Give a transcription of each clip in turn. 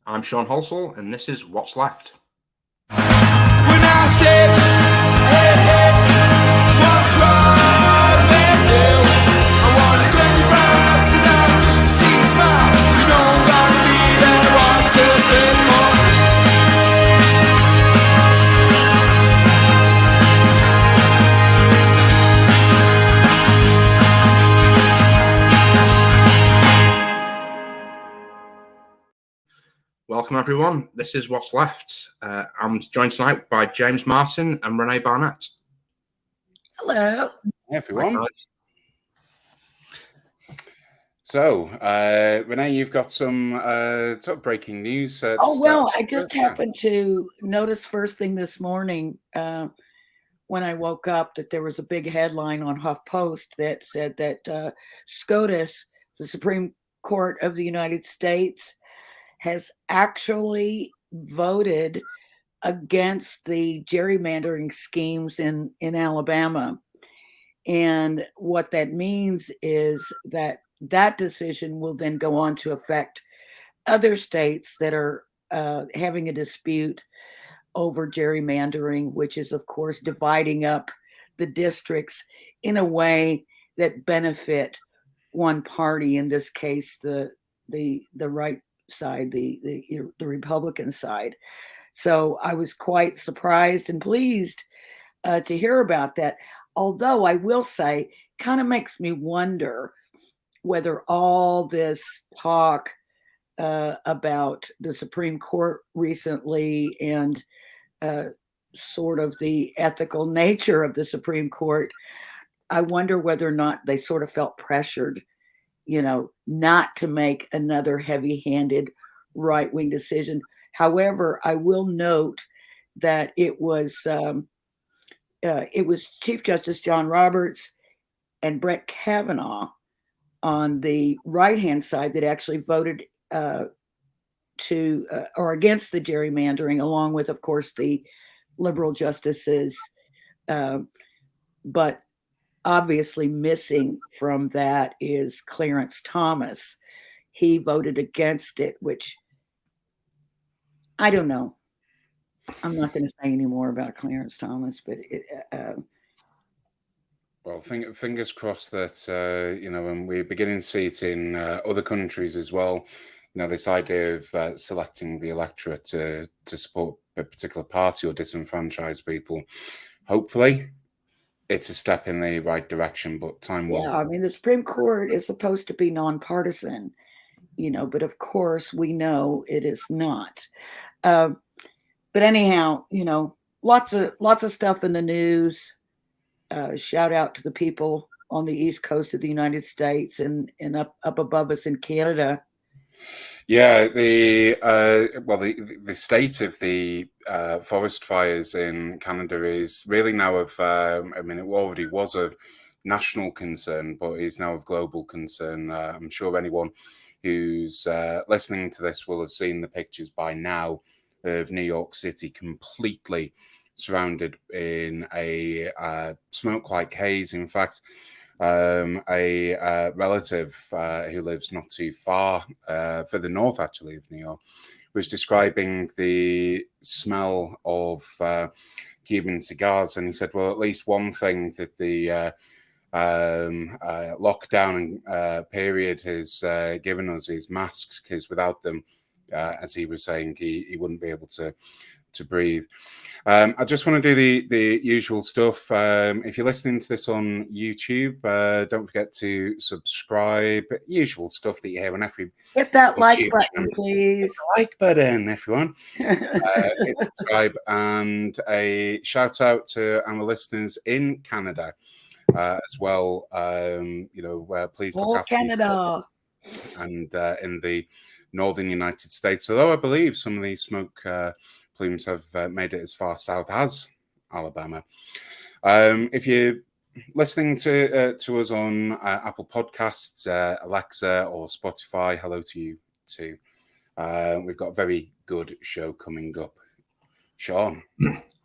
I'm Sean Halsall, and this is What's Left. When I say, hey, hey, what's wrong with you? I wanna turn you round tonight just to see you smile. You don't gotta be there, want to be more. Welcome, everyone. This is What's Left. I'm joined tonight by James Martin and Renee Barnett. Hello. Hey, everyone. So, Renee, you've got some sort of breaking news. I just happened to notice first thing this morning when I woke up that there was a big headline on HuffPost that said that SCOTUS, the Supreme Court of the United States, has actually voted against the gerrymandering schemes in Alabama. And what that means is that decision will then go on to affect other states that are having a dispute over gerrymandering, which is, of course, dividing up the districts in a way that benefit one party, in this case, the right side, the Republican side. So I was quite surprised and pleased to hear about that. Although I will say, kind of makes me wonder whether all this talk about the Supreme Court recently and sort of the ethical nature of the Supreme Court, I wonder whether or not they sort of felt pressured, not to make another heavy-handed right-wing decision. However, I will note that it was Chief Justice John Roberts and Brett Kavanaugh on the right-hand side that actually voted to or against the gerrymandering, along with, of course, the liberal justices. But obviously missing from that is Clarence Thomas. He voted against it, which I don't know. I'm not going to say any more about Clarence Thomas, but well, fingers crossed that and we're beginning to see it in other countries as well. This idea of selecting the electorate to support a particular party or disenfranchise people. Hopefully, it's a step in the right direction, but time will. Yeah, I mean, the Supreme Court is supposed to be nonpartisan, but of course we know it is not. But anyhow, lots of stuff in the news. Shout out to the people on the East Coast of the United States and up above us in Canada. Yeah, the state of the forest fires in Canada is really now of, it already was of national concern, but is now of global concern. I'm sure anyone who's listening to this will have seen the pictures by now of New York City completely surrounded in a smoke-like haze. In fact, a relative who lives not too far further north, actually, of New York, was describing the smell of Cuban cigars, and he said, well, at least one thing that the lockdown period has given us is masks, because without them, as he was saying, he wouldn't be able to breathe. I just want to do the usual stuff. If you're listening to this on YouTube, don't forget to subscribe. Usual stuff that you hear on every. Hit that like button, please. Hit the like button, everyone. Hit subscribe, and a shout out to our listeners in Canada as well. Please look after Canada and in the northern United States. Although I believe some of these smoke plumes have made it as far south as Alabama. If you're listening to us on Apple Podcasts, Alexa, or Spotify, hello to you too. We've got a very good show coming up. Sean?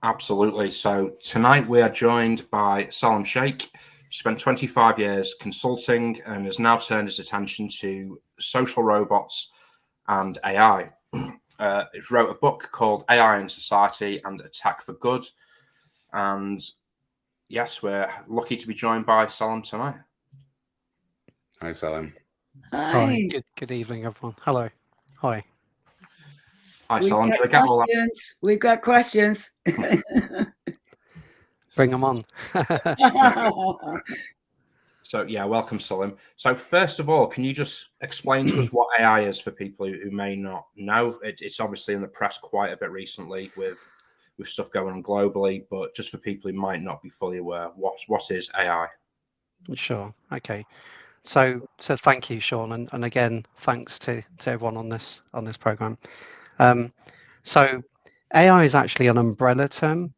Absolutely. So tonight we are joined by Salim Sheikh, who spent 25 years consulting and has now turned his attention to social robots and AI. It wrote a book called AI in Society and Attack for Good. And yes, we're lucky to be joined by Salim tonight. Hi, Salim. Hi. Good evening, everyone. Hello. Hi. Hi, We've Salim. got Did I get all that? questions. We've got questions. Bring them on. So yeah, welcome, Salim. So first of all, can you just explain to us what AI is for people who may not know? It's obviously in the press quite a bit recently with stuff going on globally, but just for people who might not be fully aware, what is AI? Sure. Okay. So thank you, Sean, and again, thanks to everyone on this program. So AI is actually an umbrella term.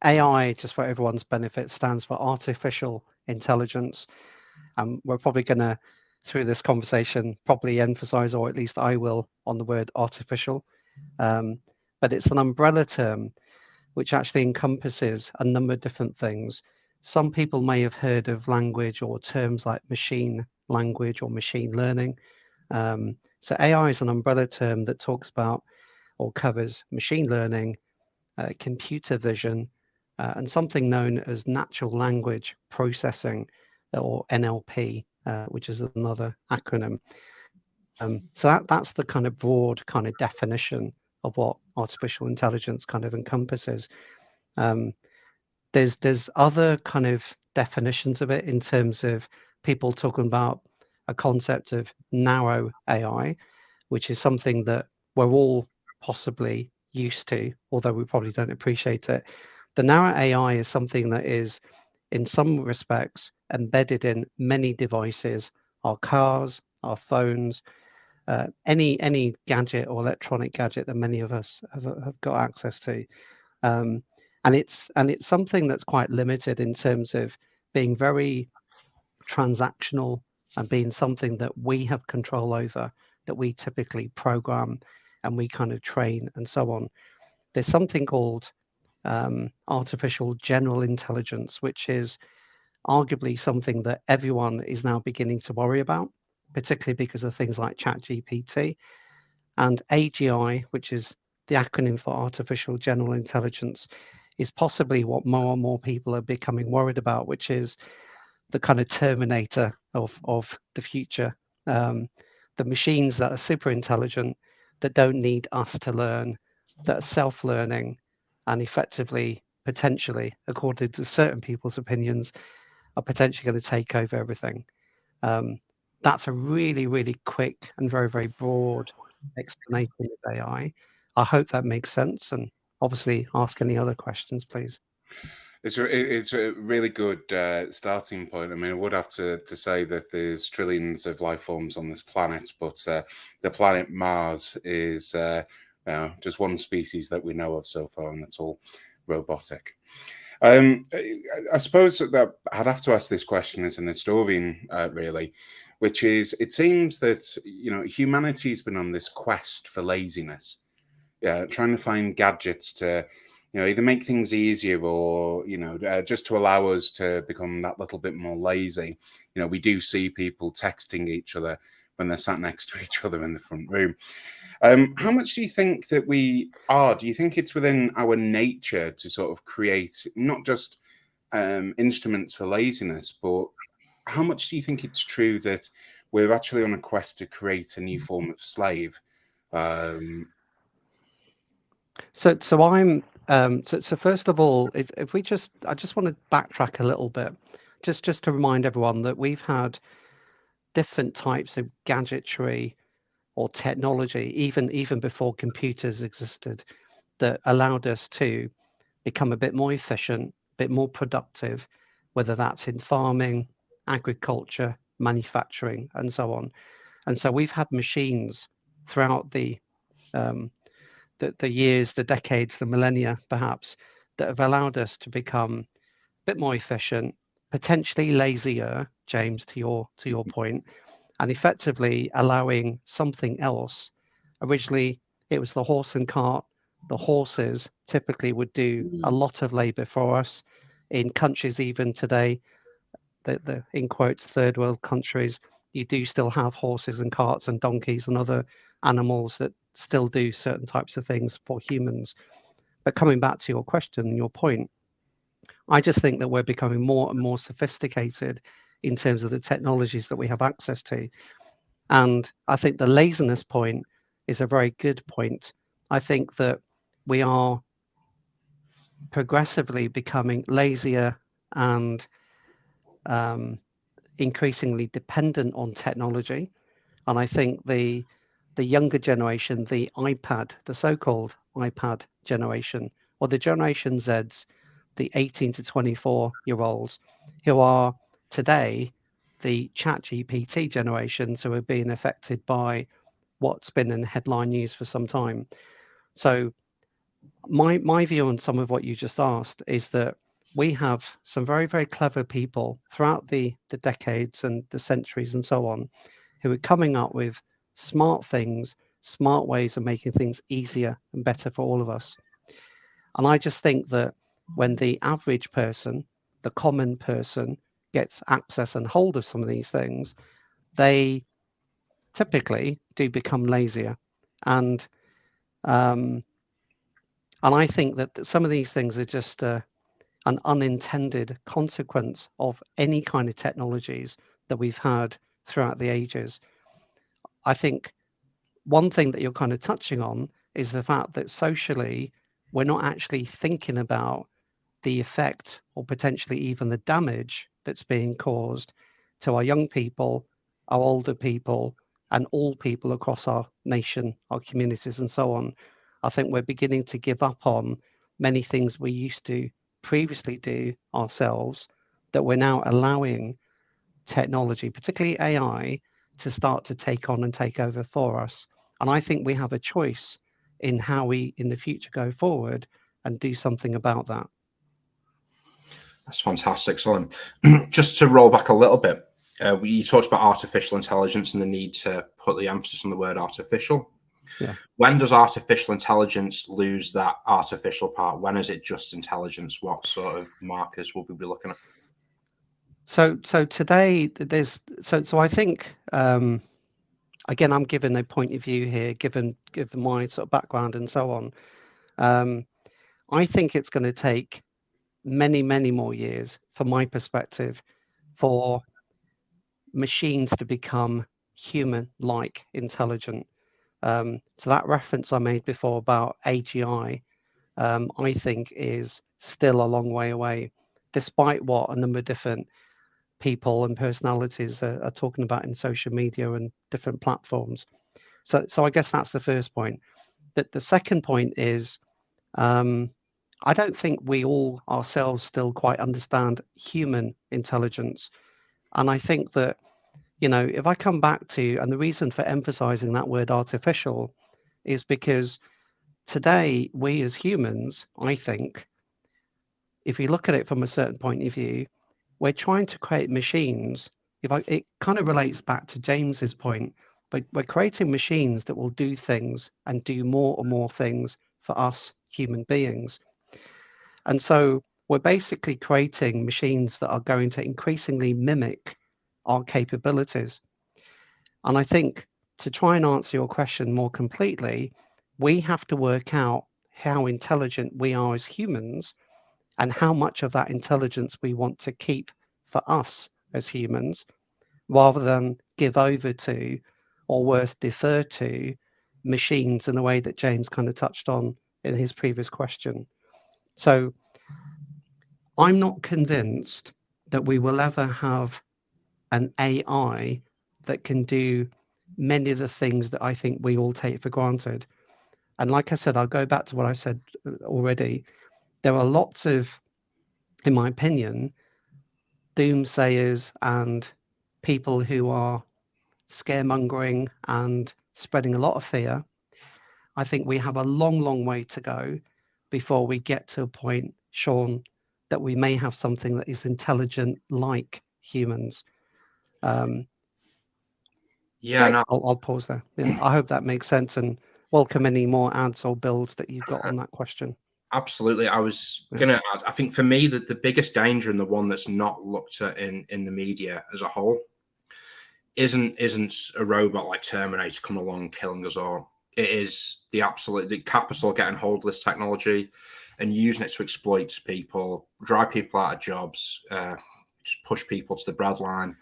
AI, just for everyone's benefit, stands for artificial intelligence. We're probably going to, through this conversation, probably emphasize, or at least I will, on the word artificial. But it's an umbrella term which actually encompasses a number of different things. Some people may have heard of language or terms like machine language or machine learning. So AI is an umbrella term that talks about or covers machine learning, computer vision, and something known as natural language processing, or NLP, which is another acronym. So that's the kind of broad kind of definition of what artificial intelligence kind of encompasses. There's other kind of definitions of it in terms of people talking about a concept of narrow AI, which is something that we're all possibly used to, although we probably don't appreciate it. The narrow AI is something that is, in some respects, embedded in many devices, our cars, our phones, any gadget or electronic gadget that many of us have got access to. And it's something that's quite limited in terms of being very transactional and being something that we have control over, that we typically program and we kind of train and so on. There's something called artificial general intelligence, which is arguably something that everyone is now beginning to worry about, particularly because of things like ChatGPT. And AGI, which is the acronym for artificial general intelligence, is possibly what more and more people are becoming worried about, which is the kind of terminator of the future. The machines that are super intelligent, that don't need us to learn, that are self-learning, and effectively, potentially, according to certain people's opinions, are potentially going to take over everything. That's a really, really quick and very, very broad explanation of AI. I hope that makes sense, and obviously ask any other questions, please. It's a really good starting point. I mean, I would have to say that there's trillions of life forms on this planet, but the planet Mars is just one species that we know of so far, and it's all robotic. I suppose that I'd have to ask this question as an historian, really, which is, it seems that humanity's been on this quest for laziness, trying to find gadgets to either make things easier or just to allow us to become that little bit more lazy. We do see people texting each other when they're sat next to each other in the front room. How much do you think that we are? Do you think it's within our nature to sort of create not just instruments for laziness, but how much do you think it's true that we're actually on a quest to create a new form of slave? So first of all, if I just want to backtrack a little bit, just to remind everyone that we've had different types of gadgetry or technology, even before computers existed, that allowed us to become a bit more efficient, a bit more productive, whether that's in farming, agriculture, manufacturing, and so on. And so we've had machines throughout the years, the decades, the millennia, perhaps, that have allowed us to become a bit more efficient, potentially lazier, James, to your point, and effectively allowing something else. Originally, it was the horse and cart. The horses typically would do a lot of labor for us. In countries even today, the in quotes third world countries, you do still have horses and carts and donkeys and other animals that still do certain types of things for humans. But coming back to your question and your point, I just think that we're becoming more and more sophisticated in terms of the technologies that we have access to. And I think the laziness point is a very good point. I think that we are progressively becoming lazier and increasingly dependent on technology. And I think the younger generation, the iPad, the so-called iPad generation, or the Generation Zs, the 18 to 24-year-olds, who are today the ChatGPT generations who are being affected by what's been in headline news for some time. So my view on some of what you just asked is that we have some very, very clever people throughout the decades and the centuries and so on who are coming up with smart things, smart ways of making things easier and better for all of us. And I just think that when the average person, the common person, gets access and hold of some of these things, they typically do become lazier. And I think that some of these things are just an unintended consequence of any kind of technologies that we've had throughout the ages. I think one thing that you're kind of touching on is the fact that socially, we're not actually thinking about the effect or potentially even the damage that's being caused to our young people, our older people, and all people across our nation, our communities, and so on. I think we're beginning to give up on many things we used to previously do ourselves that we're now allowing technology, particularly AI, to start to take on and take over for us. And I think we have a choice in how we, in the future, go forward and do something about that. That's fantastic, Salim. Just to roll back a little bit, you talked about artificial intelligence and the need to put the emphasis on the word artificial. Yeah. When does artificial intelligence lose that artificial part? When is it just intelligence? What sort of markers will we be looking at? So today there's so I think again, I'm giving a point of view here, given my sort of background and so on. I think it's going to take many more years, from my perspective, for machines to become human-like intelligent. So that reference I made before about AGI, I think is still a long way away, despite what a number of different people and personalities are talking about in social media and different platforms. So I guess that's the first point. The second point is I don't think we all ourselves still quite understand human intelligence. And I think that, if I come back to, and the reason for emphasizing that word artificial is because today we as humans, I think, if you look at it from a certain point of view, we're trying to create machines. It kind of relates back to James's point, but we're creating machines that will do things and do more and more things for us human beings. And so we're basically creating machines that are going to increasingly mimic our capabilities. And I think to try and answer your question more completely, we have to work out how intelligent we are as humans and how much of that intelligence we want to keep for us as humans, rather than give over to, or worse, defer to machines in a way that James kind of touched on in his previous question. So I'm not convinced that we will ever have an AI that can do many of the things that I think we all take for granted. And like I said, I'll go back to what I said already. There are lots of, in my opinion, doomsayers and people who are scaremongering and spreading a lot of fear. I think we have a long way to go before we get to a point, Sean, that we may have something that is intelligent like humans. No. I'll pause there. Yeah, I hope that makes sense, and welcome any more ads or builds that you've got on that question. Absolutely. I was going to add, I think for me, that the biggest danger, and the one that's not looked at in the media as a whole, isn't a robot like Terminator coming along killing us all. it is the capital getting hold of this technology and using it to exploit people, drive people out of jobs, just push people to the breadline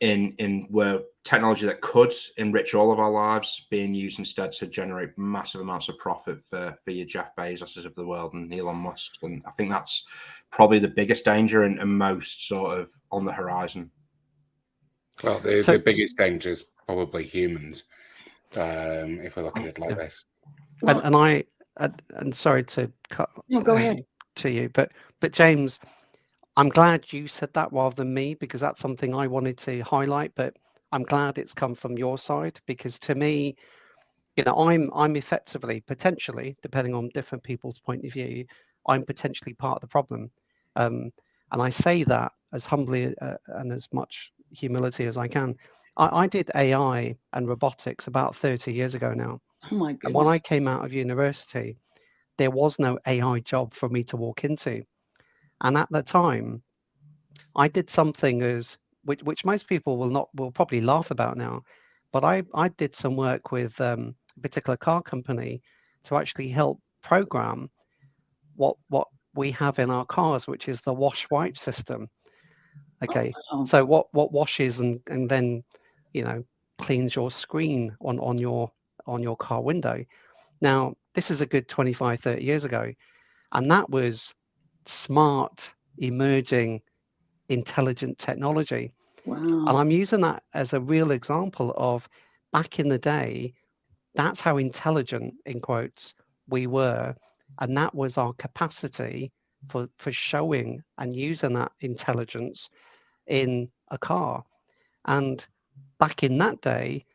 in where technology that could enrich all of our lives being used instead to generate massive amounts of profit for your Jeff Bezoses of the world and Elon Musk. And I think that's probably the biggest danger and most sort of on the horizon. Well, the biggest danger is probably humans, if we're looking at it like this. Well, And sorry to cut no, go ahead. to you, but James, I'm glad you said that rather than me, because that's something I wanted to highlight. But I'm glad it's come from your side, because to me, I'm effectively, potentially, depending on different people's point of view, I'm potentially part of the problem. And I say that as humbly and as much humility as I can. I did AI and robotics about 30 years ago now. Oh my And when I goodness. came out of university, there was no AI job for me to walk into. And at the time, I did something which most people will probably laugh about now, but I did some work with a particular car company to actually help program what we have in our cars, which is the wash wipe system. Okay, Oh, so what washes and then cleans your screen on your car window. Now this is a good 25, 30 years ago, and that was smart, emerging, intelligent technology. And wow. I'm using that as a real example of back in the day, that's how intelligent, in quotes, we were. And that was our capacity for showing and using that intelligence in a car. And back in that day,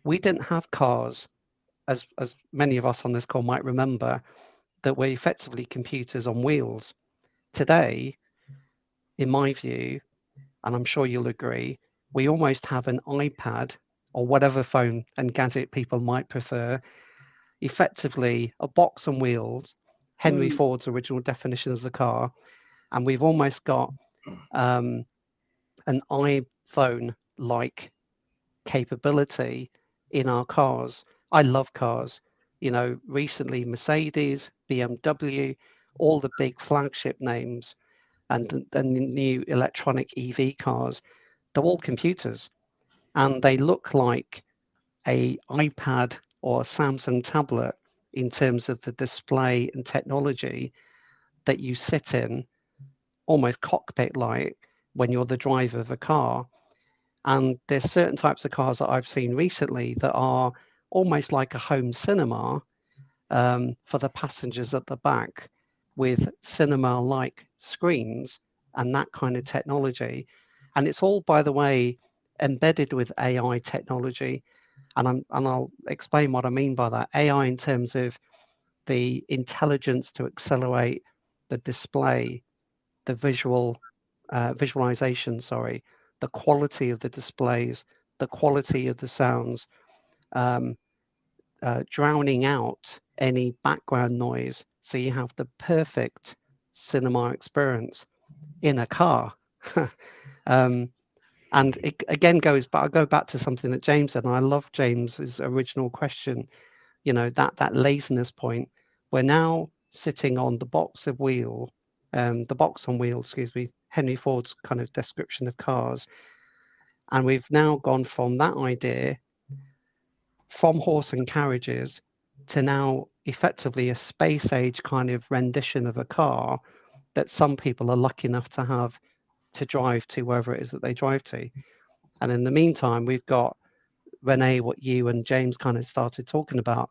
we didn't have cars, as many of us on this call might remember, that were effectively computers on wheels. Today, in my view, and I'm sure you'll agree, we almost have an iPad or whatever phone and gadget people might prefer, effectively a box on wheels, Henry Ford's original definition of the car, and we've almost got an iPhone-like capability in our cars. I love cars. Recently Mercedes, BMW, all the big flagship names, and the new electronic EV cars, they're all computers, and they look like a iPad or a Samsung tablet in terms of the display and technology that you sit in, almost cockpit like, when you're the driver of a car. And there's certain types of cars that I've seen recently that are almost like a home cinema for the passengers at the back, with cinema-like screens and that kind of technology. And it's all, by the way, embedded with AI technology. And I'll explain what I mean by that. AI in terms of the intelligence to accelerate the display, the visualization, the quality of the displays, the quality of the sounds, drowning out any background noise, so you have the perfect cinema experience in a car. And it again goes back. I go back to something that James said, and I love James's original question. That laziness point. We're now sitting on the box on wheels, excuse me, Henry Ford's kind of description of cars, and we've now gone from that idea, from horse and carriages, to now effectively a space age kind of rendition of a car that some people are lucky enough to have to drive to wherever it is that they drive to. And in the meantime, we've got, Renee, what you and James kind of started talking about,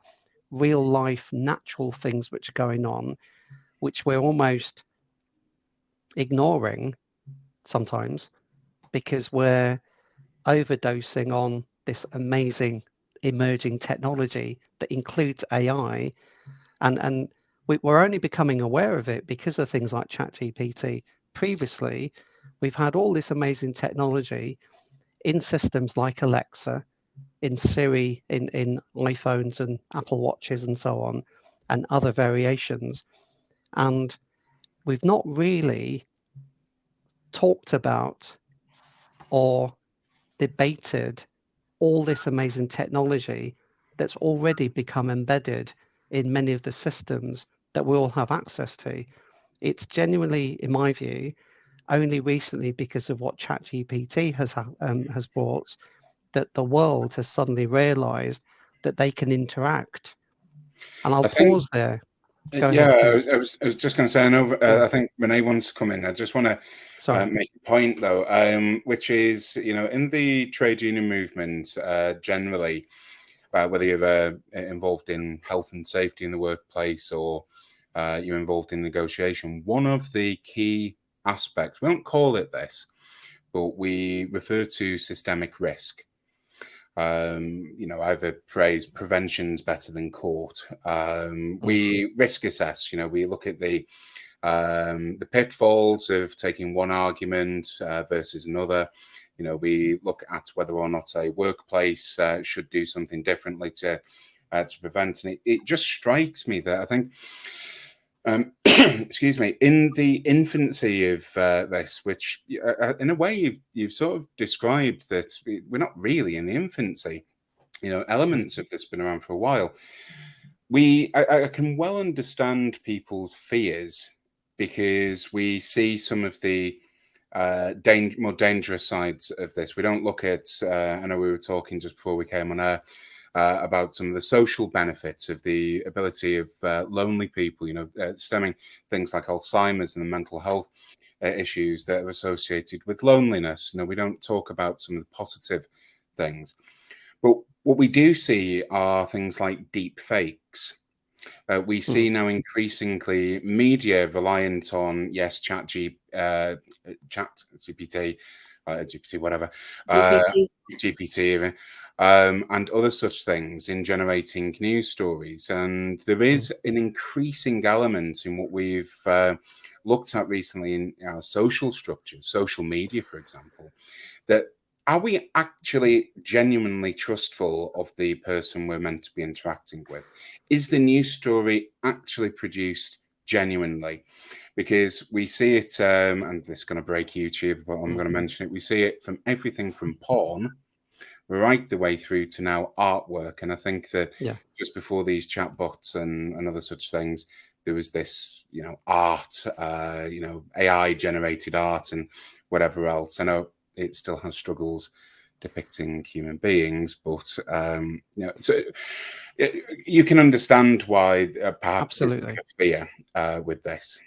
real life, natural things which are going on, which we're almost ignoring sometimes because we're overdosing on this amazing emerging technology that includes AI. And we're only becoming aware of it because of things like ChatGPT. Previously, we've had all this amazing technology in systems like Alexa, in Siri, in iPhones and Apple Watches and so on, and other variations. And we've not really talked about or debated all this amazing technology that's already become embedded in many of the systems that we all have access to. It's genuinely, in my view, only recently, because of what ChatGPT has brought, that the world has suddenly realized that they can interact. And I'll I think, pause there. Go yeah, ahead, please. I was just going to say, I know, Yeah. I think Renee wants to come in. I just want to Sorry. make a point, though, which is, in the trade union movement generally, whether you're involved in health and safety in the workplace or you're involved in negotiation, one of the key aspects, we don't call it this, but we refer to systemic risk. I have a phrase, prevention's better than court. We risk assess, we look at the pitfalls of taking one argument versus another. We look at whether or not a workplace should do something differently to prevent. And it just strikes me that I think, excuse me, in the infancy of this, which in a way you've sort of described that we're not really in the infancy. Elements of this have been around for a while. I can well understand people's fears because we see some of the more dangerous sides of this. We don't look at, I know we were talking just before we came on air about some of the social benefits of the ability of lonely people, stemming things like Alzheimer's and the mental health issues that are associated with loneliness. We don't talk about some of the positive things. But what we do see are things like deep fakes. We see now increasingly media reliant on, yes, chat GPT, GPT, whatever, GPT even, and other such things in generating news stories. And there is an increasing element in what we've looked at recently in our social structures, social media, for example, that are we actually genuinely trustful of the person we're meant to be interacting with? Is the news story actually produced genuinely? Because we see it, and this is going to break YouTube, but I'm going to mention it. We see it from everything from porn right the way through to now artwork. And I think that just before these chatbots and other such things, there was this, art, AI generated art and whatever else. I know it still has struggles depicting human beings, but so you can understand why perhaps there's a fear with this.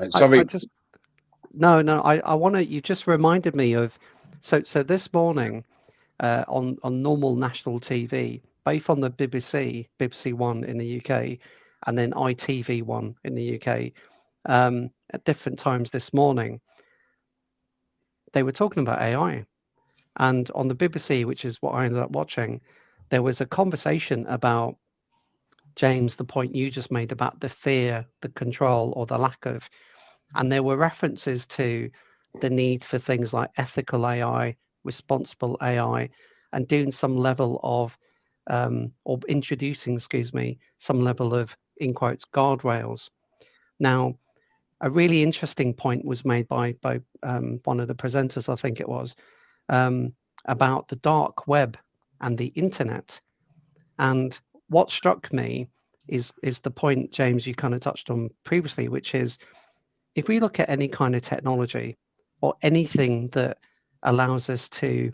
Sorry. I want to. You just reminded me of. So this morning, on normal national TV, both on the BBC One in the UK, and then ITV1 in the UK, at different times this morning, they were talking about AI. And on the BBC, which is what I ended up watching, there was a conversation about, James, the point you just made about the fear, the control, or the lack of. And there were references to the need for things like ethical AI, responsible AI, and doing some level of, or introducing, some level of, in quotes, guardrails. Now, a really interesting point was made by one of the presenters, I think it was, about the dark web and the internet. And what struck me is the point, James, you kind of touched on previously, which is if we look at any kind of technology or anything that allows us to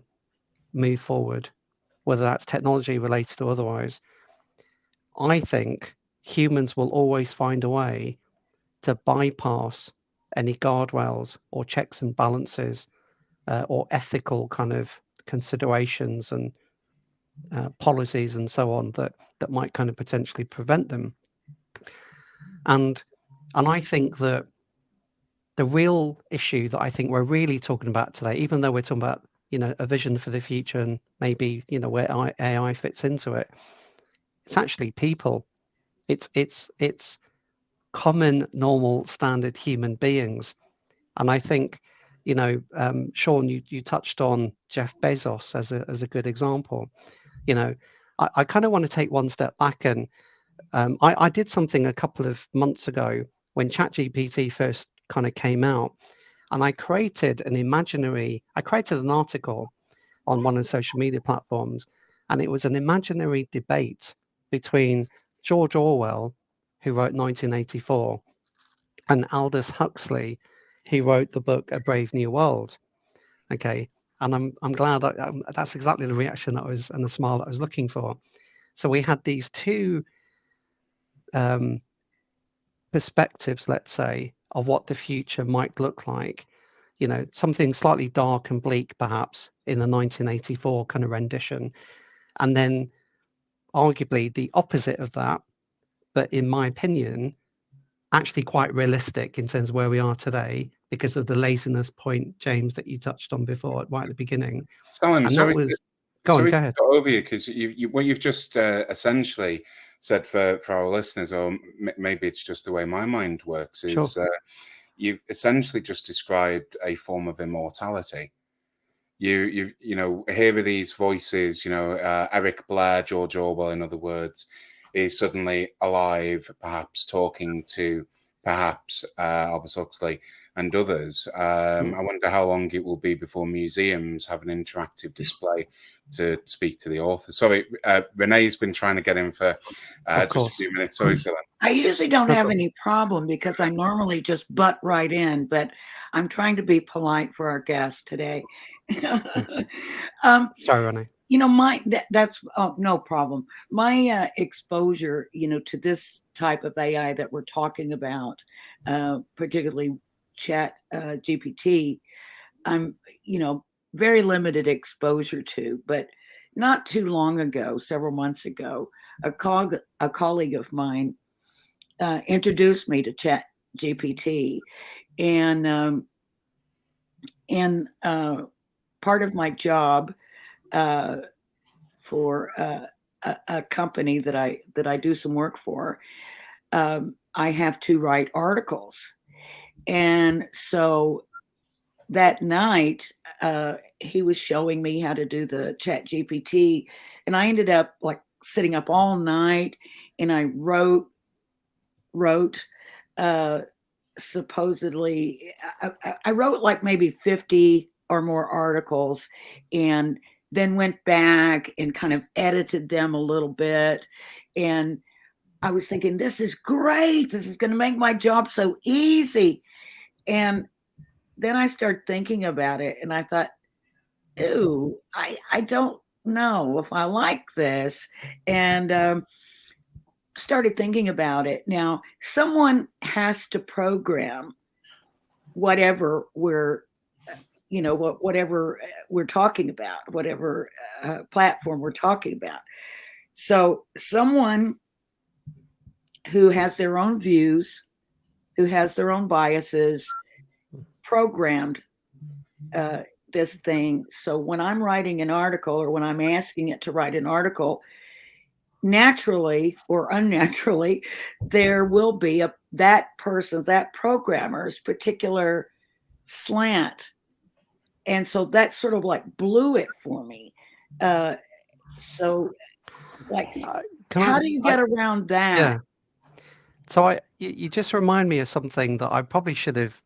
move forward, whether that's technology related or otherwise, I think humans will always find a way to bypass any guardrails or checks and balances or ethical kind of considerations and policies and so on that might kind of potentially prevent them. And I think that the real issue that I think we're really talking about today, even though we're talking about, a vision for the future and maybe, where AI fits into it, it's actually people. It's common, normal, standard human beings. And I think, Sean, you touched on Jeff Bezos as a good example. I kind of want to take one step back, and I did something a couple of months ago when ChatGPT first kind of came out, and I created an article on one of the social media platforms And it was an imaginary debate between George Orwell, who wrote 1984, and Aldous Huxley, who wrote the book A Brave New World. Okay, and I'm glad that's exactly the reaction that I was, and the smile that I was looking for. So we had these two perspectives, let's say, of what the future might look like. You know, something slightly dark and bleak, perhaps, in the 1984 kind of rendition, and then arguably the opposite of that, but in my opinion, actually quite realistic in terms of where we are today because of the laziness point, James, that you touched on before, right at the beginning. Salim, And that was, go on, go ahead. Over you, because what you've just essentially said for our listeners, or maybe it's just the way my mind works, is Sure. You've essentially just described a form of immortality. You know, here are these voices, you know, Eric Blair, George Orwell, in other words, is suddenly alive, perhaps talking to perhaps Aldous Huxley and others. I wonder how long it will be before museums have an interactive display to speak to the author. Sorry, Renee's been trying to get in for just a few minutes. Sorry, Salim. I usually don't have any problem because I normally just butt right in, but I'm trying to be polite for our guest today. Sorry, Renee. You know, that's no problem. My exposure, you know, to this type of AI that we're talking about, particularly Chat GPT, I'm, you know, very limited exposure to. But not too long ago, several months ago, a colleague of mine introduced me to Chat GPT, and part of my job for a company that I do some work for, I have to write articles, and so that night he was showing me how to do the Chat GPT, and I ended up like sitting up all night, and I wrote supposedly I wrote like maybe 50 or more articles, and then went back and kind of edited them a little bit. And I was thinking, this is great. This is going to make my job so easy. And then I started thinking about it, and I thought, ooh, I don't know if I like this. And started thinking about it. Now, someone has to program whatever we're talking about, whatever platform we're talking about. So someone who has their own views, who has their own biases, programmed this thing. So when I'm writing an article, or when I'm asking it to write an article, naturally or unnaturally, there will be that programmer's particular slant. And so that sort of like blew it for me. So like, how do you get around that? Yeah. So you just remind me of something that I probably should have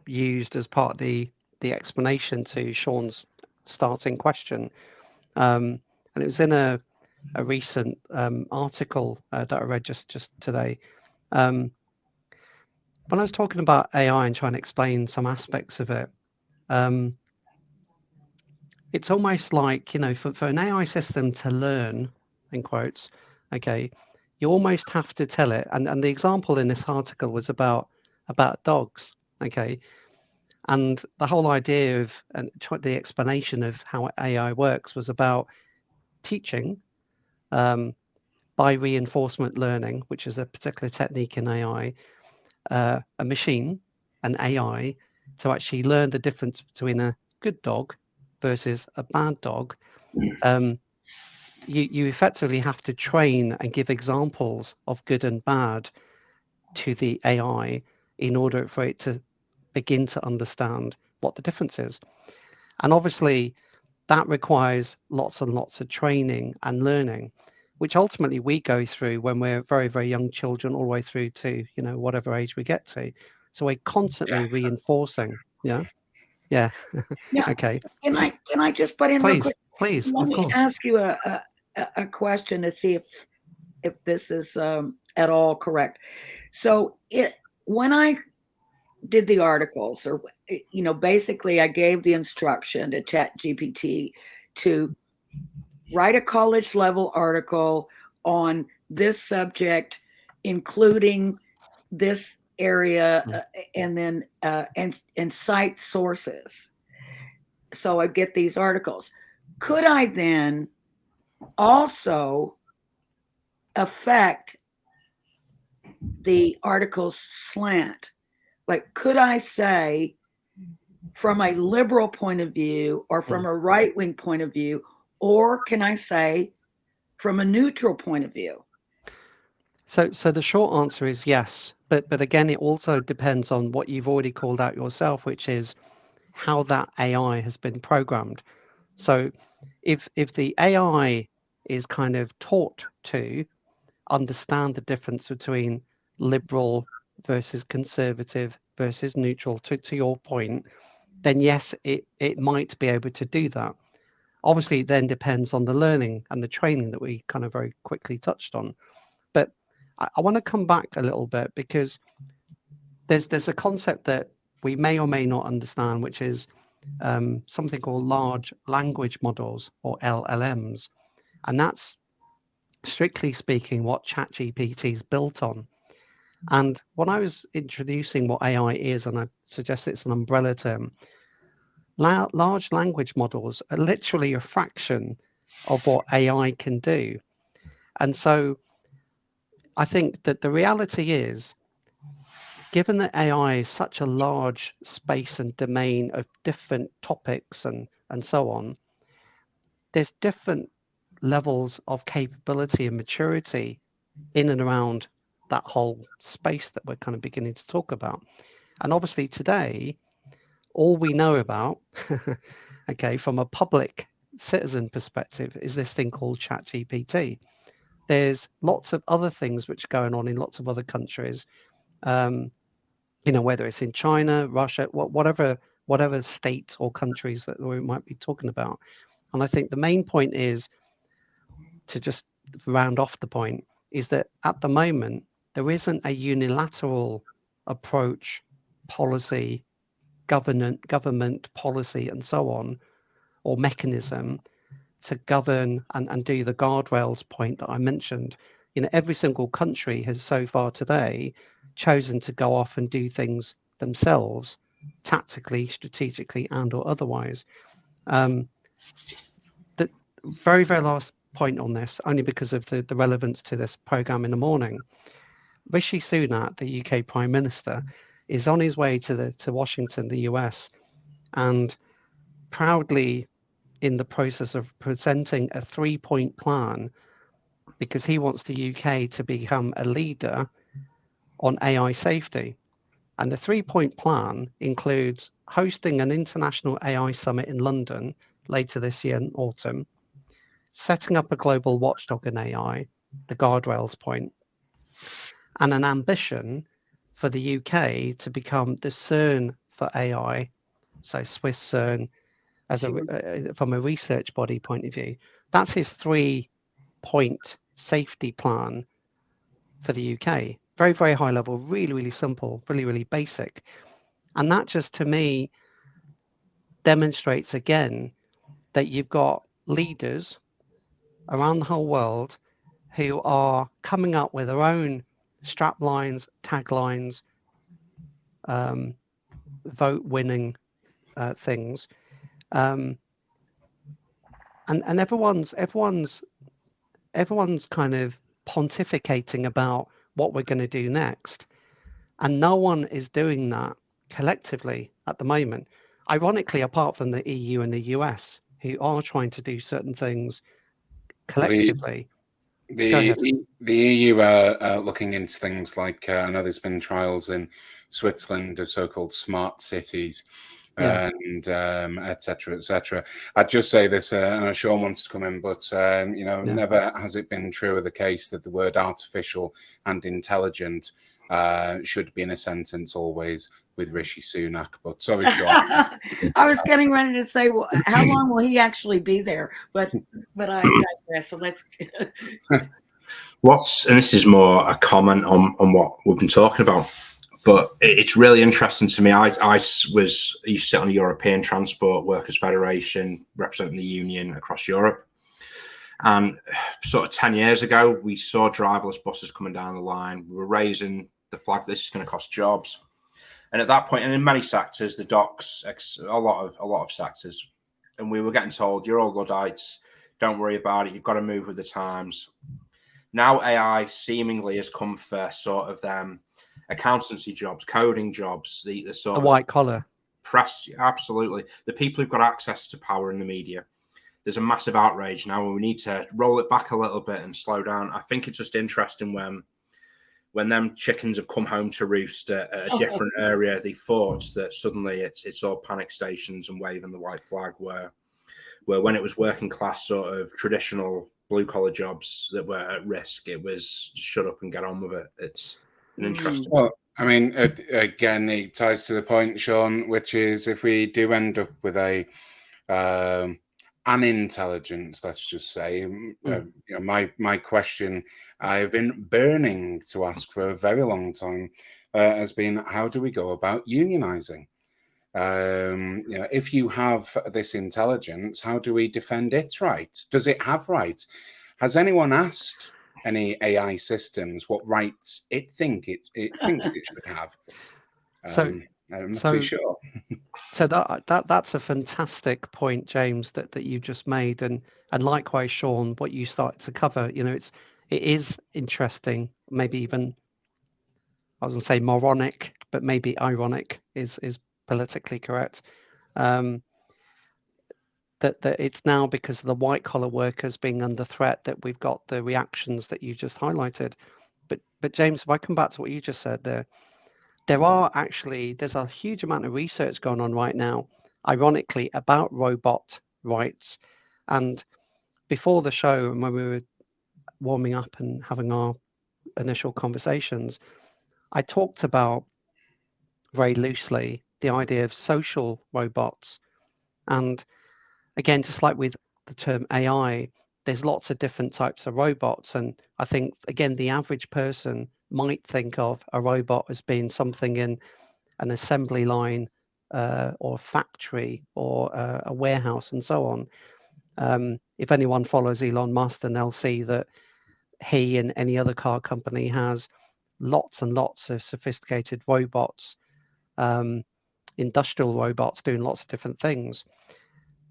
used as part of the explanation to Sean's starting question. And it was in a recent article that I read just today. When I was talking about AI and trying to explain some aspects of it, it's almost like, you know, for an AI system to learn, in quotes, okay, you almost have to tell it. And the example in this article was about dogs, okay? And the whole idea of the explanation of how AI works was about teaching by reinforcement learning, which is a particular technique in AI, a machine, an AI, to actually learn the difference between a good dog versus a bad dog. You effectively have to train and give examples of good and bad to the AI in order for it to begin to understand what the difference is. And obviously that requires lots and lots of training and learning, which ultimately we go through when we're very, very young children, all the way through to, you know, whatever age we get to. So we're constantly reinforcing. Yeah. Now, Okay. Can I just butt in real Please, quick? please, Let of me course. ask you a question to see if this is at all correct. So when I did the articles, or basically I gave the instruction to ChatGPT to write a college level article on this subject, including this area, and then and cite sources. So I get these articles. Could I then also affect the article's slant? Like, could I say from a liberal point of view or from a right-wing point of view, or can I say from a neutral point of view? So the short answer is yes, but again, it also depends on what you've already called out yourself, which is how that AI has been programmed. So if the AI is kind of taught to understand the difference between liberal versus conservative versus neutral, to your point, then yes, it might be able to do that. Obviously, it then depends on the learning and the training that we kind of very quickly touched on. But I want to come back a little bit, because there's a concept that we may or may not understand, which is something called large language models, or LLMs. And that's, strictly speaking, what ChatGPT is built on. And when I was introducing what AI is, and I suggest it's an umbrella term, large language models are literally a fraction of what AI can do. And so I think that the reality is, given that AI is such a large space and domain of different topics and so on, there's different levels of capability and maturity in and around that whole space that we're kind of beginning to talk about. And obviously today, all we know about, okay, from a public citizen perspective, is this thing called ChatGPT. There's lots of other things which are going on in lots of other countries, whether it's in China, Russia, whatever state or countries that we might be talking about. And I think the main point is, to just round off the point, is that at the moment, there isn't a unilateral approach, policy, government policy, and so on, or mechanism to govern and do the guardrails point that I mentioned. Every single country has so far today chosen to go off and do things themselves, tactically, strategically, and or otherwise. The very, very last point on this, only because of the relevance to this program in the morning, Rishi Sunak, the UK Prime Minister, is on his way to Washington, the US, and proudly in the process of presenting a 3-point plan, because he wants the UK to become a leader on AI safety. And the 3-point plan includes hosting an international AI summit in London later this year in autumn, setting up a global watchdog in AI, the guardrails point, and an ambition for the UK to become the CERN for AI, so Swiss CERN, as from a research body point of view. That's his 3-point safety plan for the UK. Very, very high level, really, really simple, really, really basic. And that just, to me, demonstrates again that you've got leaders around the whole world who are coming up with their own strap lines, taglines, vote winning things. And everyone's kind of pontificating about what we're going to do next, and no one is doing that collectively at the moment, ironically, apart from the EU and the US, who are trying to do certain things collectively. The EU are looking into things like, I know there's been trials in Switzerland of so-called smart cities, and et cetera. I'd just say this, I know Sean wants to come in, but never has it been true of the case that the word artificial and intelligent should be in a sentence always. with Rishi Sunak. But sorry, Sean. I was getting ready to say, well, how long will he actually be there? But I digress. So let's. And this is more a comment on what we've been talking about, but it's really interesting to me. I used to sit on the European Transport Workers Federation, representing the union across Europe. And sort of 10 years ago, we saw driverless buses coming down the line. We were raising the flag, this is going to cost jobs. And at that point, and in many sectors, the docks, a lot of sectors, and we were getting told, you're all Luddites, don't worry about it, you've got to move with the times. Now AI seemingly has come for sort of them accountancy jobs, coding jobs, the sort of white collar press. Absolutely, the people who've got access to power in the media. There's a massive outrage now, and we need to roll it back a little bit and slow down. I think it's just interesting when them chickens have come home to roost at a different area, they thought that suddenly it's all panic stations and waving the white flag, where when it was working class sort of traditional blue collar jobs that were at risk, it was just shut up and get on with it. It's an interesting. Well, I mean, again, it ties to the point, Sean, which is if we do end up with an intelligence, let's just say, my question I've been burning to ask for a very long time has been, how do we go about unionizing? If you have this intelligence, how do we defend its rights? Does it have rights? Has anyone asked any AI systems what rights it thinks it should have? I'm not too sure. So that's a fantastic point, James, that you just made, and likewise, Sean, what you started to cover. It is interesting, maybe even I was going to say moronic, but maybe ironic is politically correct. That it's now because of the white collar workers being under threat that we've got the reactions that you just highlighted. But James, if I come back to what you just said there's a huge amount of research going on right now, ironically, about robot rights. And before the show, and when we were warming up and having our initial conversations, I talked about very loosely the idea of social robots. And again, just like with the term AI, there's lots of different types of robots. And I think, again, the average person might think of a robot as being something in an assembly line or a factory or a warehouse and so on. If anyone follows Elon Musk, then they'll see that he and any other car company has lots and lots of sophisticated robots, industrial robots doing lots of different things.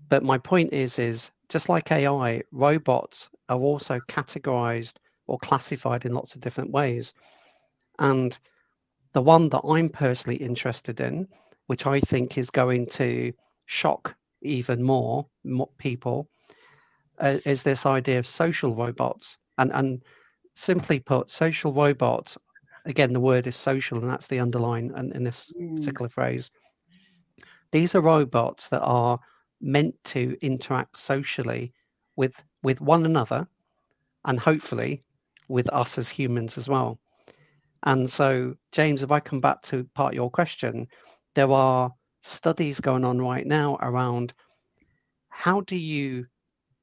But my point is just like AI, robots are also categorized or classified in lots of different ways. And the one that I'm personally interested in, which I think is going to shock even more people, is this idea of social robots. And simply put, social robots, again, the word is social, and that's the underline in this particular phrase. These are robots that are meant to interact socially with one another, and hopefully with us as humans as well. And so, James, if I come back to part of your question, there are studies going on right now around how do you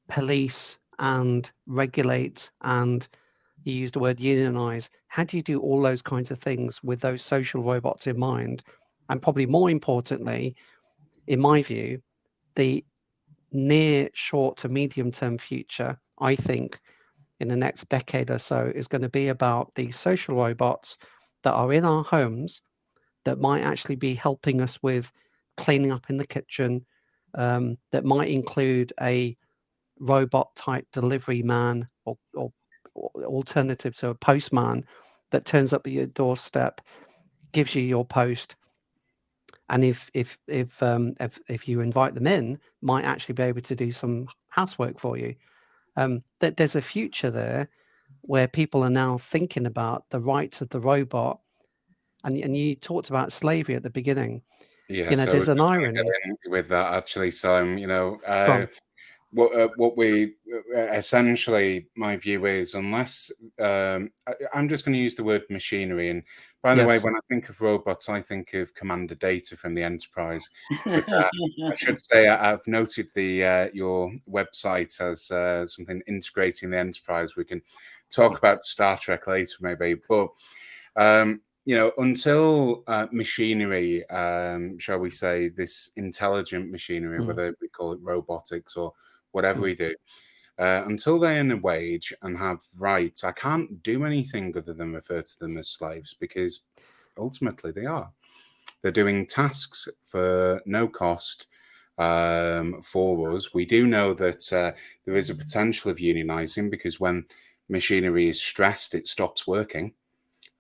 police and regulate, and you used the word unionize, how do you do all those kinds of things with those social robots in mind? And probably more importantly, in my view, the near, short to medium term future, I think, in the next decade or so, is going to be about these social robots that are in our homes that might actually be helping us with cleaning up in the kitchen, that might include a robot type delivery man or alternative to a postman that turns up at your doorstep, gives you your post, and if you invite them in, might actually be able to do some housework for you. That there's a future there where people are now thinking about the rights of the robot, and you talked about slavery at the beginning. Yeah, so there's an irony with that actually. So what we essentially, my view is, unless I'm just going to use the word machinery. And by the way, Yes. when I think of robots, I think of commander data from the Enterprise. But I should say I've noted the your website as something integrating the Enterprise. We can talk about Star Trek later, maybe, but. You know, until machinery, shall we say, this intelligent machinery, whether we call it robotics or whatever we do, until they earn a wage and have rights, I can't do anything other than refer to them as slaves, because ultimately they are. They're doing tasks for no cost for us. We do know that there is a potential of unionizing, because when machinery is stressed, it stops working.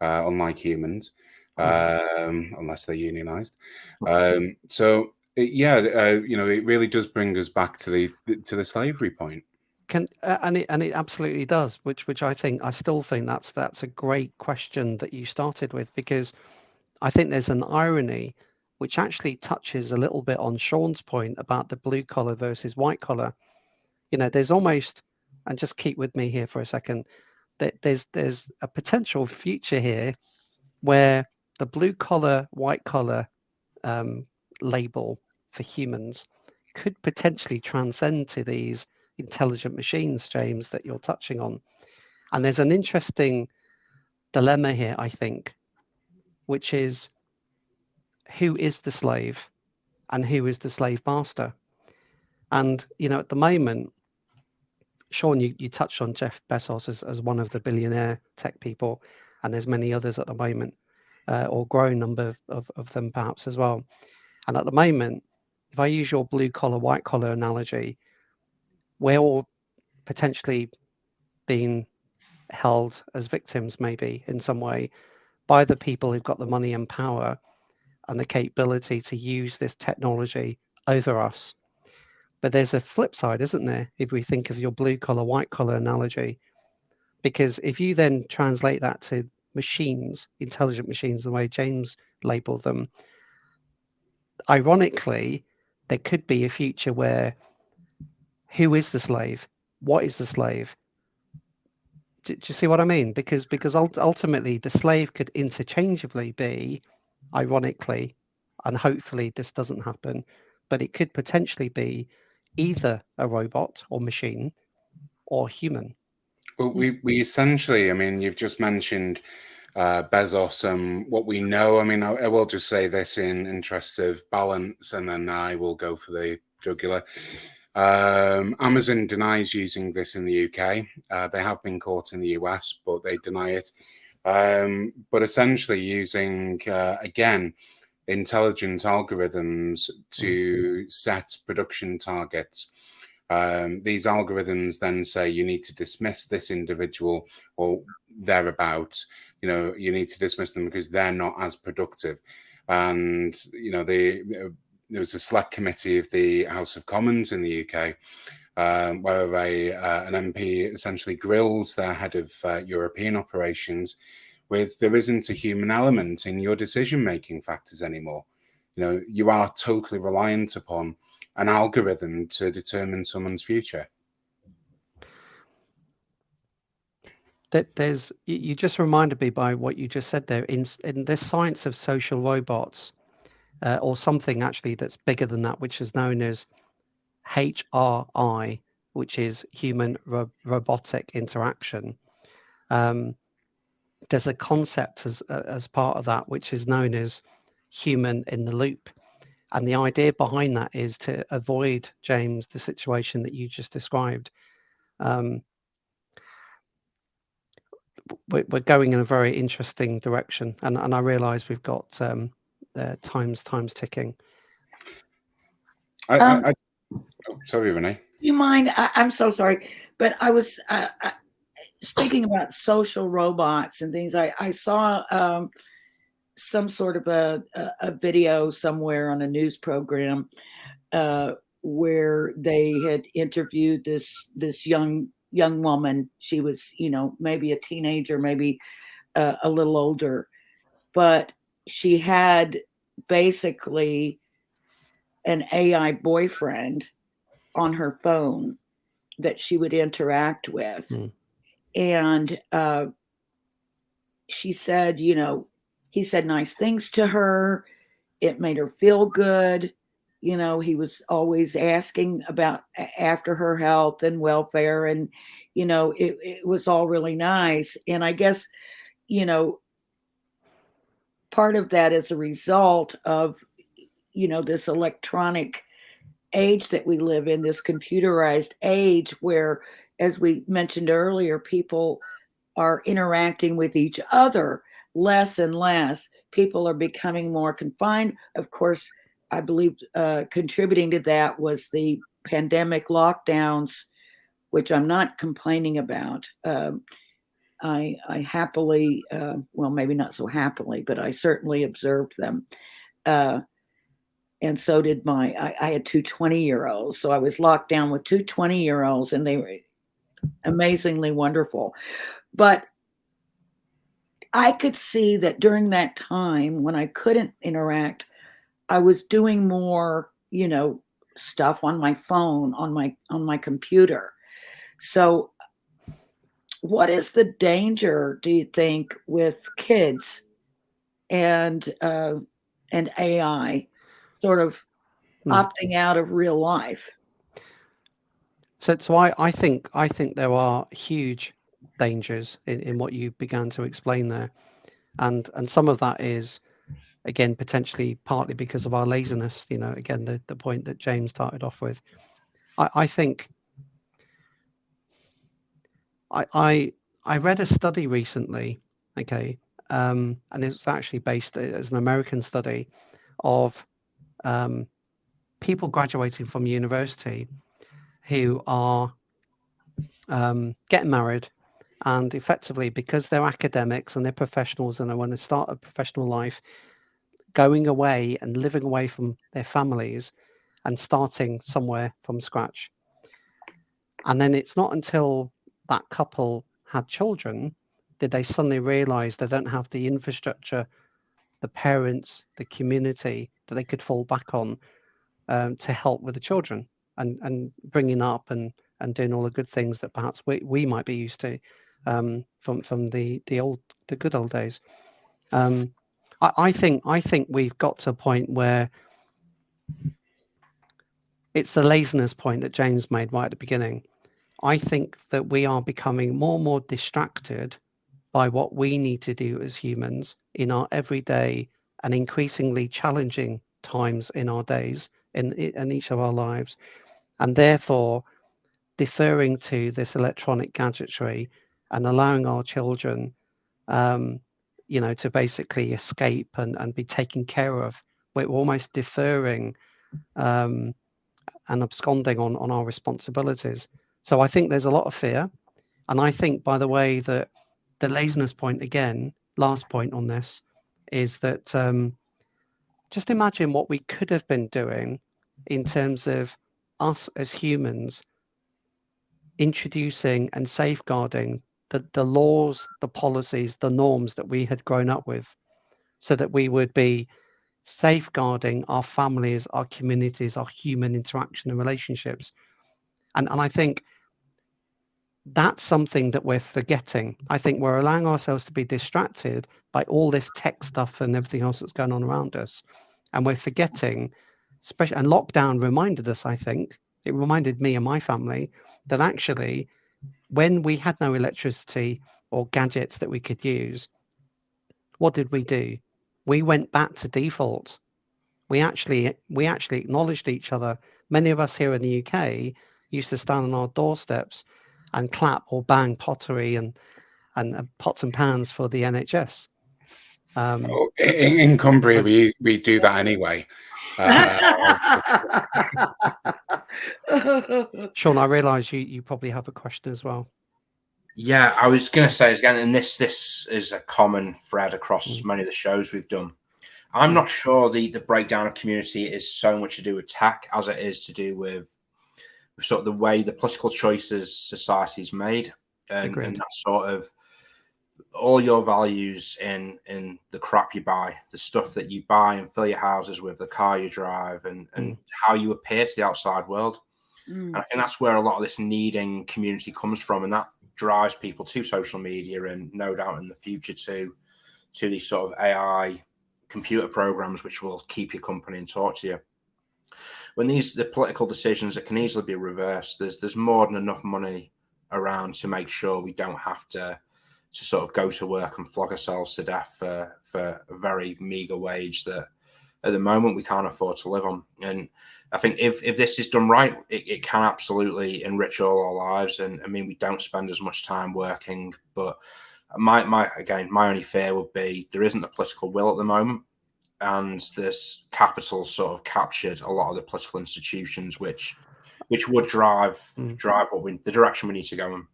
Unlike humans, unless they're unionized. So you know, it really does bring us back to the slavery point. And it absolutely does, which I still think that's a great question that you started with, because I think there's an irony which actually touches a little bit on Sean's point about the blue collar versus white collar. You know, there's almost, and just keep with me here for a second, that there's a potential future here where the blue collar, white collar label for humans could potentially transcend to these intelligent machines, James, that you're touching on. And there's an interesting dilemma here, I think, which is, who is the slave and who is the slave master? And, you know, at the moment, Sean, you touched on Jeff Bezos as one of the billionaire tech people, and there's many others at the moment, or growing number of them perhaps as well. And at the moment, if I use your blue collar, white collar analogy, we're all potentially being held as victims, maybe in some way, by the people who've got the money and power and the capability to use this technology over us. But there's a flip side, isn't there, if we think of your blue collar, white collar analogy? Because if you then translate that to machines, intelligent machines, the way James labeled them, ironically, there could be a future where who is the slave? What is the slave? Do you see what I mean? Because ultimately the slave could interchangeably be, ironically, and hopefully this doesn't happen, but it could potentially be either a robot or machine or human. Well, we essentially, I mean, you've just mentioned Bezos and what we know. I mean, I will just say this in interest of balance, and then I will go for the jugular. Amazon denies using this in the UK. They have been caught in the US, but they deny it. But essentially using, again, intelligent algorithms to set production targets. These algorithms then say you need to dismiss this individual or thereabouts. You know, you need to dismiss them because they're not as productive. And, you know, there was a select committee of the House of Commons in the UK where an MP essentially grills their head of European operations with, there isn't a human element in your decision-making factors anymore. You know, you are totally reliant upon an algorithm to determine someone's future. You just reminded me by what you just said there, in this science of social robots, or something actually that's bigger than that, which is known as HRI, which is human robotic interaction. There's a concept as part of that, which is known as human in the loop. And the idea behind that is to avoid, James, the situation that you just described. We're going in a very interesting direction, and I realise we've got times ticking. Sorry, Renee. You mind? I'm so sorry, but I was speaking about social robots and things. I saw some sort of a video somewhere on a news program where they had interviewed this young woman. She was, you know, maybe a teenager, maybe a little older, but she had basically an AI boyfriend on her phone that she would interact with. And she said, you know, he said nice things to her. It made her feel good. You know, he was always asking about after her health and welfare. And, you know, it was all really nice. And I guess, you know, part of that is a result of, you know, this electronic age that we live in, this computerized age where, as we mentioned earlier, people are interacting with each other less and less. People are becoming more confined. Of course, I believe contributing to that was the pandemic lockdowns, which I'm not complaining about. I happily, well, maybe not so happily, but I certainly observed them. And so did I had two 20-year-olds. So I was locked down with two 20-year-olds, and they were amazingly wonderful. But I could see that during that time when I couldn't interact, I was doing more, you know, stuff on my phone, on my computer. So what is the danger, do you think, with kids and AI sort of opting out of real life? So I think there are huge dangers in what you began to explain there, and some of that is, again, potentially partly because of our laziness. You know, again, the point that James started off with. I think I read a study recently, okay, and it's actually based as an American study of people graduating from university who are getting married, and effectively, because they're academics and they're professionals and they want to start a professional life, going away and living away from their families and starting somewhere from scratch. And then it's not until that couple had children did they suddenly realize they don't have the infrastructure, the parents, the community that they could fall back on to help with the children and bringing up and doing all the good things that perhaps we might be used to from the good old days. I think we've got to a point where it's the laziness point that James made right at the beginning. I think that we are becoming more and more distracted by what we need to do as humans in our everyday and increasingly challenging times in our days, in each of our lives, and therefore deferring to this electronic gadgetry and allowing our children, you know, to basically escape and be taken care of. We're almost deferring and absconding on our responsibilities. So I think there's a lot of fear. And I think, by the way, that the laziness point, again, last point on this, is that just imagine what we could have been doing in terms of us as humans introducing and safeguarding the laws, the policies, the norms that we had grown up with, so that we would be safeguarding our families, our communities, our human interaction and relationships. And I think that's something that we're forgetting. I think we're allowing ourselves to be distracted by all this tech stuff and everything else that's going on around us. And we're forgetting, especially, and lockdown reminded us, I think, it reminded me and my family that actually when we had no electricity or gadgets that we could use, what did we do? We went back to default. We actually acknowledged each other. Many of us here in the UK used to stand on our doorsteps and clap or bang pottery and pots and pans for the NHS. In Cumbria, we do that anyway. Sean, I realise you probably have a question as well. Yeah, I was going to say again, and this is a common thread across many of the shows we've done. I'm not sure the breakdown of community is so much to do with tech as it is to do with sort of the way the political choices society's made, and that sort of all your values in the crap you buy, the stuff that you buy and fill your houses with, the car you drive, and how you appear to the outside world. And I think that's where a lot of this needing community comes from, and that drives people to social media, and no doubt in the future to these sort of AI computer programs which will keep you company and talk to you. When the political decisions that can easily be reversed, there's more than enough money around to make sure we don't have to sort of go to work and flog ourselves to death for a very meager wage that at the moment we can't afford to live on. And I think if this is done right, it can absolutely enrich all our lives. And I mean, we don't spend as much time working, but my only fear would be there isn't a political will at the moment, and this capital sort of captured a lot of the political institutions, which would drive the direction we need to go in.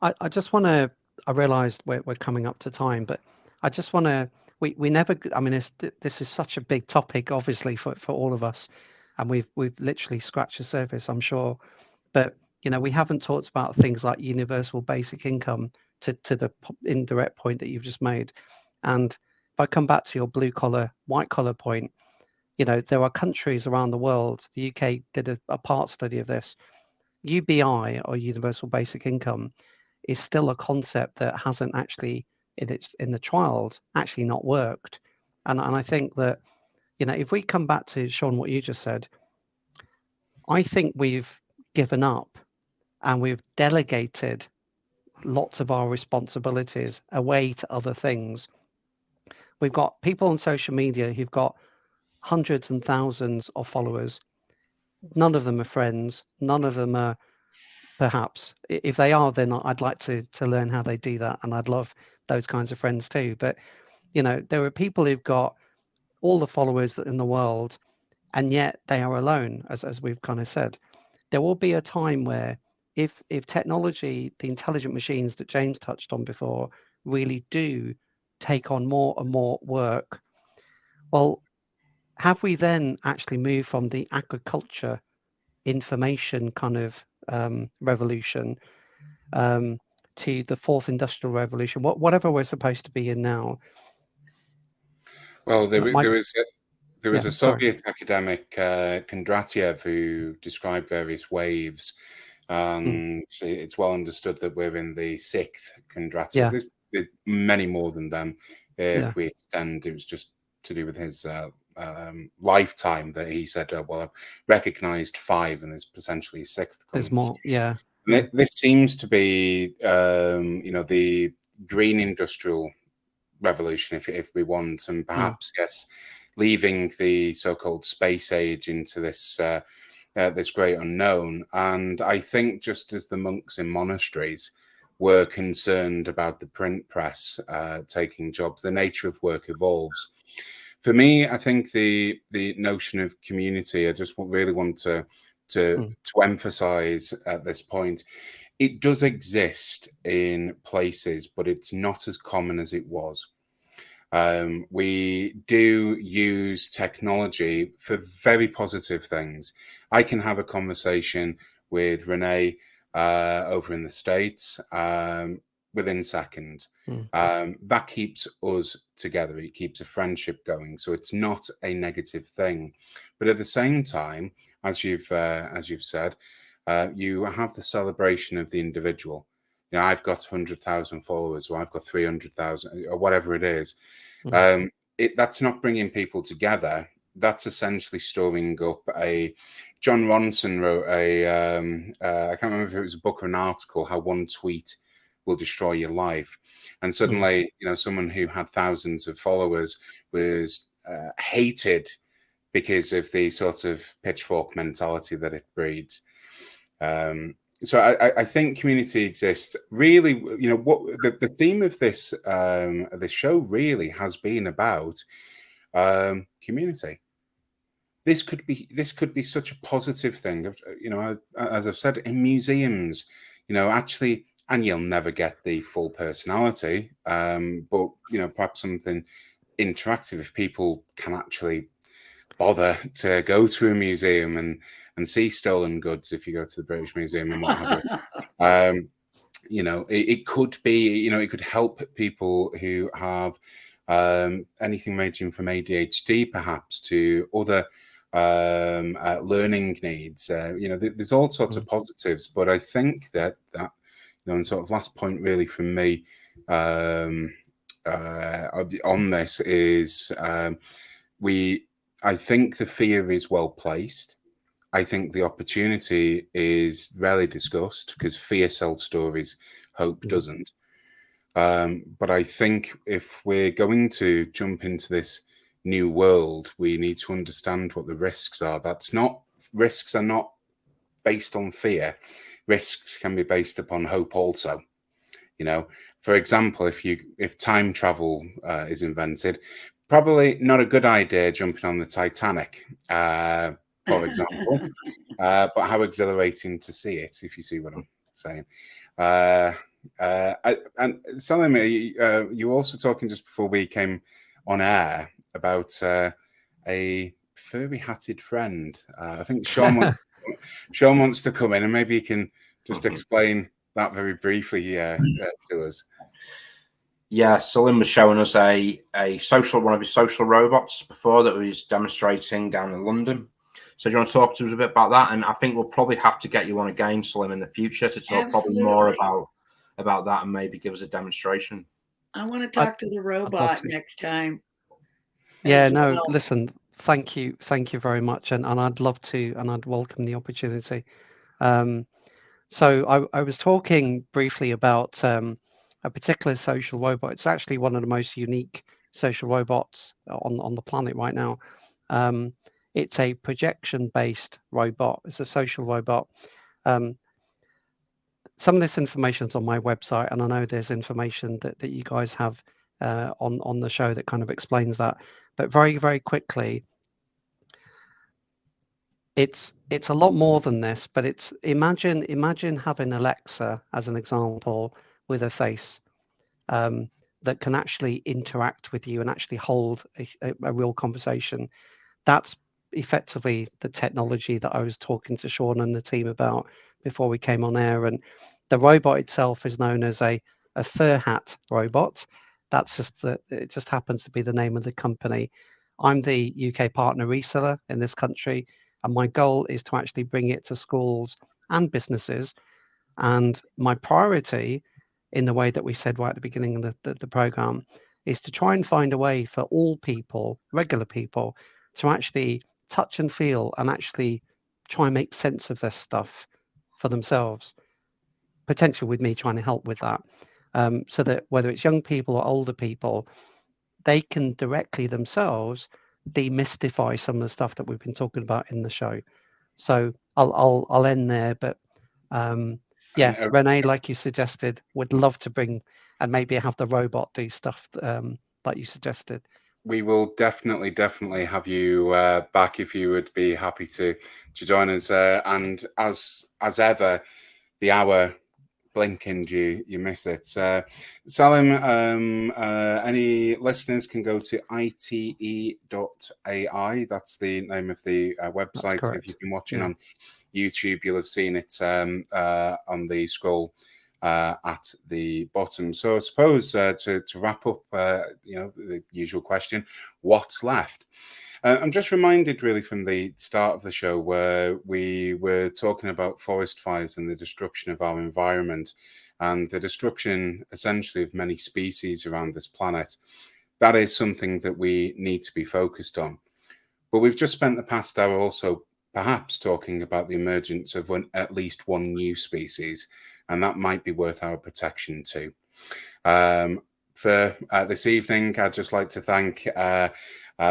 I just want to. I realised we're coming up to time, but I just want to. We never. I mean, this is such a big topic, obviously for all of us, and we've literally scratched the surface, I'm sure. But we haven't talked about things like universal basic income to the indirect point that you've just made. And if I come back to your blue collar, white collar point, there are countries around the world. The UK did a part study of this. UBI, or universal basic income, is still a concept that hasn't actually in the trials actually not worked. And I think that if we come back to Sean, what you just said, I think we've given up and we've delegated lots of our responsibilities away to other things. We've got people on social media who've got hundreds and thousands of followers. None of them are friends. None of them are, perhaps. If they are, then I'd like to learn how they do that, and I'd love those kinds of friends too. But there are people who've got all the followers in the world, and yet they are alone, as we've kind of said. There will be a time where if technology, the intelligent machines that James touched on before, really do take on more and more work, well, have we then actually moved from the agriculture information kind of revolution to the fourth industrial revolution, whatever we're supposed to be in now? Well, there was a Sorry. Soviet academic, Kondratyev, who described various waves, and it's well understood that we're in the sixth Kondratyev. There's many more than them. If we extend, it was just to do with his lifetime that he said, well, I've recognized 5, and there's potentially a 6th coming. There's more, This seems to be, the green industrial revolution, if we want, and perhaps leaving the so-called space age into this this great unknown. And I think just as the monks in monasteries were concerned about the print press taking jobs, the nature of work evolves. For me, I think the notion of community, I just really want to emphasize at this point, it does exist in places, but it's not as common as it was. We do use technology for very positive things. I can have a conversation with Renee over in the States within seconds. That keeps us together. It keeps a friendship going. So it's not a negative thing. But at the same time, as you've said, you have the celebration of the individual. I've got 100,000 followers, or I've got 300,000, or whatever it is. That's not bringing people together. That's essentially storing up John Ronson wrote I can't remember if it was a book or an article, how one tweet will destroy your life. And suddenly, someone who had thousands of followers was hated because of the sort of pitchfork mentality that it breeds. So I think community exists. Really, what the theme of this show really has been about community. This could be such a positive thing. As I've said, in museums, actually, and you'll never get the full personality, but perhaps something interactive, if people can actually bother to go to a museum and see stolen goods. If you go to the British Museum and what have you, it could be, it could help people who have anything ranging from ADHD perhaps to other learning needs. There's all sorts of positives, but I think that and sort of last point really from me on this is I think the fear is well placed. I think the opportunity is rarely discussed because fear sells stories, hope doesn't. But I think if we're going to jump into this new world, we need to understand what the risks are. Risks are not based on fear. Risks can be based upon hope also. For example, if time travel is invented, probably not a good idea jumping on the Titanic, for example, but how exhilarating to see it, if you see what I'm saying. And Salim, you were also talking just before we came on air about a furry-hatted friend. I think Sean wants to come in, and maybe you can just explain that very briefly to us. Yeah, Salim was showing us one of his social robots before that he was demonstrating down in London. So do you want to talk to us a bit about that? And I think we'll probably have to get you on again, Salim, in the future to talk probably more about that and maybe give us a demonstration. I want to talk to the robot next time. Yeah, no, listen, thank you very much, and I'd love to, and I'd welcome the opportunity. So I was talking briefly about a particular social robot. It's actually one of the most unique social robots on the planet right now. It's a projection-based robot. It's a social robot. Some of this information's on my website, and I know there's information that you guys have on the show that kind of explains that. But very, very quickly, it's a lot more than this. But it's imagine having Alexa as an example with a face that can actually interact with you and actually hold a real conversation. That's effectively the technology that I was talking to Sean and the team about before we came on air. And the robot itself is known as a fur hat robot. That's it just happens to be the name of the company. I'm the UK partner reseller in this country, and my goal is to actually bring it to schools and businesses. And my priority, in the way that we said right at the beginning of the program, is to try and find a way for all people, regular people, to actually touch and feel and actually try and make sense of this stuff for themselves, potentially with me trying to help with that, so that whether it's young people or older people, they can directly themselves demystify some of the stuff that we've been talking about in the show. So I'll end there, but yeah, Renee, like you suggested, would love to bring and maybe have the robot do stuff like you suggested. We will definitely have you back if you would be happy to join us. And as ever, the hour blinked, you miss it. Salim, any listeners can go to ite.ai. That's the name of the website. If you've been watching on YouTube, you'll have seen it on the scroll at the bottom. So I suppose to wrap up, the usual question, what's left? I'm just reminded really from the start of the show where we were talking about forest fires and the destruction of our environment and the destruction essentially of many species around this planet. That is something that we need to be focused on. But we've just spent the past hour also perhaps talking about the emergence of at least one new species, and that might be worth our protection too. For this evening, I'd just like to thank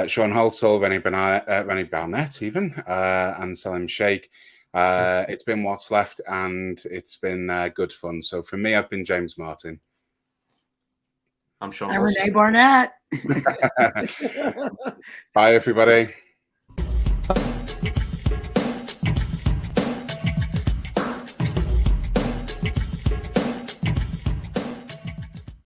Sean Halsall, Rennie Barnett even, and Salim Sheikh. It's been what's left, and it's been good fun. So from me, I've been James Martin. I'm Sean I'm Renee Barnett. Bye, everybody.